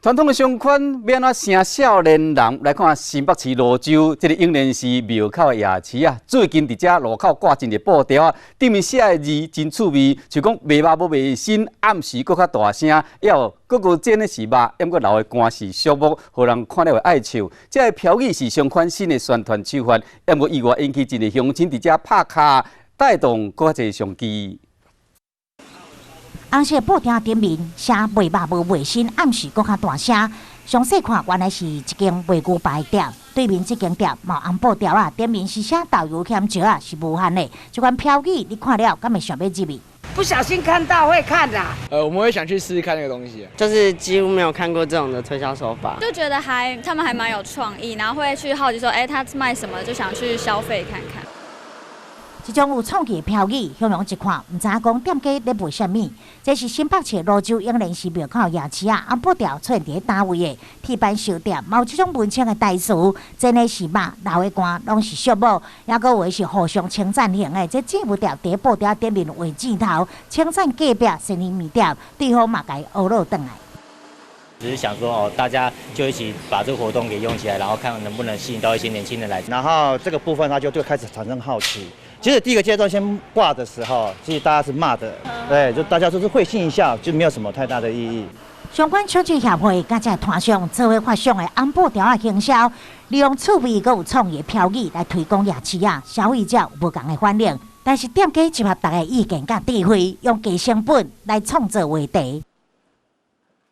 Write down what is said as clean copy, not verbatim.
传统的相款要安怎请少年人来看新北市蘆洲这个永年寺庙口的夜市啊？最近伫遮路口挂一个布条啊，顶面写的字真趣味，就讲卖肉要卖新，暗时搁较大声，要个真的是肉，抑过留的歌是俗目，互人看了会爱笑。这个标语是相款新的宣传手法，抑过意外引起一个乡亲伫遮拍卡，带动搁较侪商机。 红色布条顶面写卖肉无卖新，暗时搁较大声。详细看，原来是一间卖牛排店。对面这间店毛红布条啊，顶面是写导游兼招啊，是无限的。这款标语你看了，敢会想要入去？不小心看到会看的。我们会想去试试看那个东西。就是几乎没有看过这种的推销手法，就觉得他们还蛮有创意，然后会去好奇说，他卖什么，就想去消费看看。 这种有创意的标语，形容一看，唔知影讲店家咧卖啥物。这是新北市蘆洲永年寺庙口夜市啊，红布条出现伫单位的铁板烧店，有这种文青的台词，真的是肉，老的歌拢是俗母，也个话是互相称赞型的。这节目条伫布条顶面为箭头，称赞隔壁生意面店，对方嘛甲伊学落转来。 只是想说大家就一起把这个活动给用起来，然后看能不能吸引到一些年轻人来。然后这个部分他就开始产生好奇。其实第一个阶段先挂的时候，其实大家是骂的，对，就大家都是会心一笑，就没有什么太大的意义。相关促进协会甲这团商做伙发想的红布条啊行销，利用趣味佮有创意的标语来推广夜市啊，消费者有无同的反应。但是店家集合大家意见甲智慧，用低成本来创造话题。